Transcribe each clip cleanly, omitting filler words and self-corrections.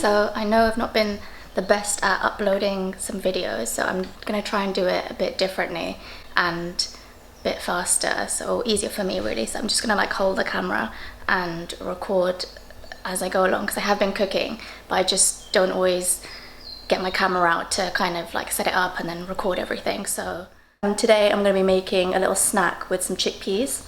So I know I've not been the best at uploading some videos, so I'm gonna try and do it a bit differently and a bit faster, so easier for me really. So I'm just gonna like hold the camera and record as I go along, because I have been cooking, but I just don't always get my camera out to kind of like set it up and then record everything. So today I'm gonna be making a little snack with some chickpeas.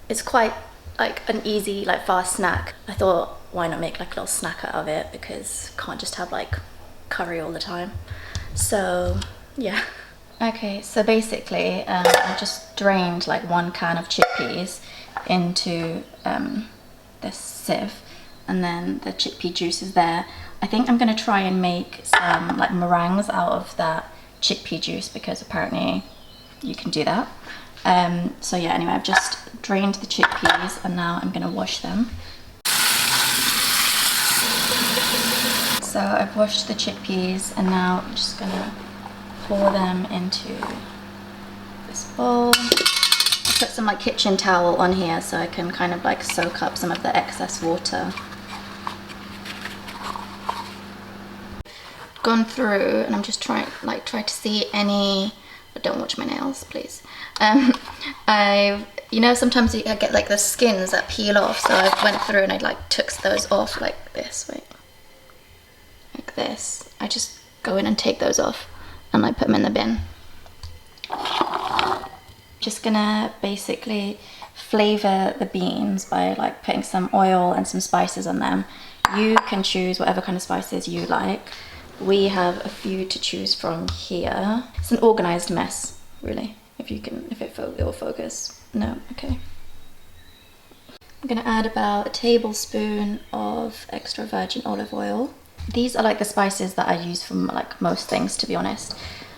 It's quite like an easy, like fast snack. I thought, why not make like a little snack out of it, because can't just have like curry all the time. So yeah. Okay, so basically I just drained like 1 can of chickpeas into this sieve, and then the chickpea juice is there. I think I'm gonna try and make some like meringues out of that chickpea juice, because apparently you can do that. So yeah, anyway, I've just drained the chickpeas and now I'm gonna wash them. So I've washed the chickpeas and now I'm just gonna pour them into this bowl. I put some like kitchen towel on here so I can kind of like soak up some of the excess water. Gone through and I'm just trying to see any, but don't watch my nails please. You know, sometimes I get like the skins that peel off, so I went through and I like took those off like this, wait, like this. I just go in and take those off and like put them in the bin. Just gonna basically flavor the beans by like putting some oil and some spices on them. You can choose whatever kind of spices you like. We have a few to choose from here. It's an organized mess, really. If you can, if it will focus. No, okay. I'm gonna add about a tablespoon of extra virgin olive oil. These are like the spices that I use for like most things, to be honest.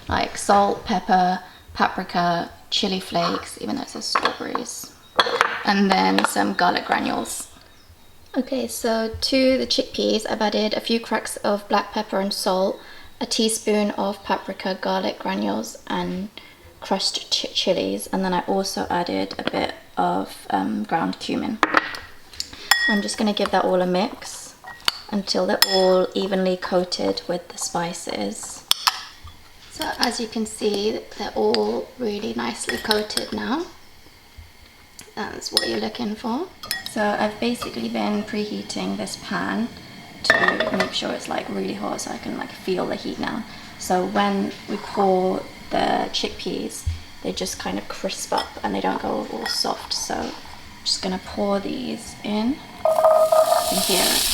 Like salt, pepper, paprika, chili flakes, even though it says strawberries. And then some garlic granules. Okay, so to the chickpeas, I've added a few cracks of black pepper and salt, a teaspoon of paprika, garlic granules, and crushed chilies, and then I also added a bit of ground cumin. I'm just going to give that all a mix until they're all evenly coated with the spices. So as you can see, they're all really nicely coated now. That's what you're looking for. So I've basically been preheating this pan to make sure it's like really hot, so I can like feel the heat now. So when we pour the chickpeas, they just kind of crisp up and they don't go all soft. So I'm just gonna pour these in. You can hear it.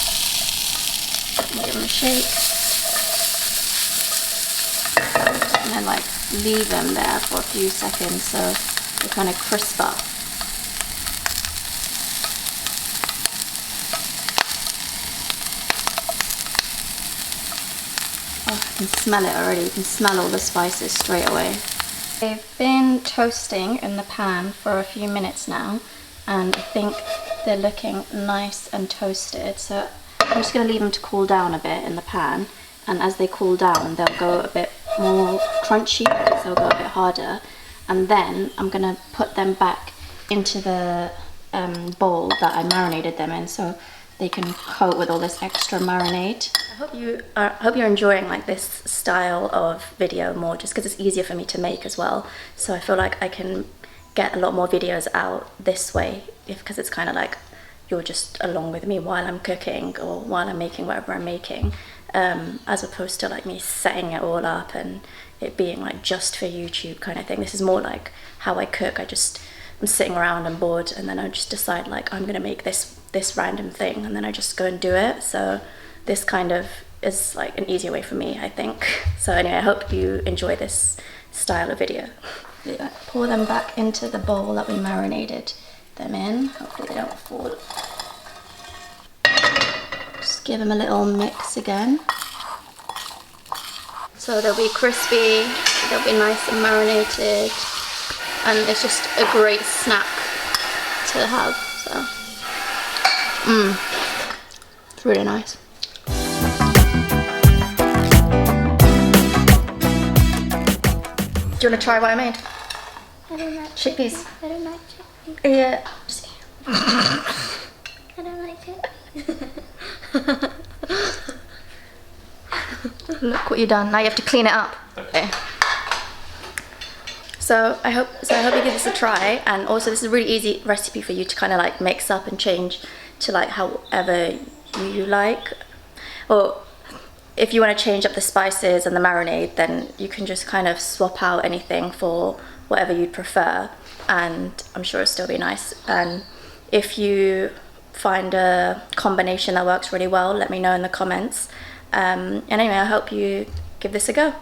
Give them a shake. And then like leave them there for a few seconds so they kind of crisp up. Oh, I can smell it already. You can smell all the spices straight away. They've been toasting in the pan for a few minutes now, and I think they're looking nice and toasted. So I'm just going to leave them to cool down a bit in the pan, and as they cool down they'll go a bit more crunchy, because they'll go a bit harder. And then I'm going to put them back into the bowl that I marinated them in, so they can coat with all this extra marinade. I hope you're enjoying like this style of video more, just because it's easier for me to make as well. So I feel like I can get a lot more videos out this way, because it's kind of like you're just along with me while I'm cooking or while I'm making whatever I'm making, as opposed to like me setting it all up and it being like just for YouTube kind of thing. This is more like how I cook. I'm sitting around and bored, and then I just decide like I'm gonna make this random thing, and then I just go and do it. So this kind of is like an easier way for me, I think. So anyway, I hope you enjoy this style of video. Pour them back into the bowl that we marinated them in. Hopefully they don't fall. Just give them a little mix again. So they'll be crispy, they'll be nice and marinated, and it's just a great snack to have. So, it's really nice. Do you want to try what I made? I don't like chickpeas. I don't like chickpeas. Yeah. I don't like chickpeas. Look what you've done. Now you have to clean it up. Okay. So I hope you give this a try, and also this is a really easy recipe for you to kind of like mix up and change to like however you like. Or if you want to change up the spices and the marinade, then you can just kind of swap out anything for whatever you'd prefer, and I'm sure it'll still be nice. And if you find a combination that works really well, let me know in the comments. And anyway, I hope you give this a go.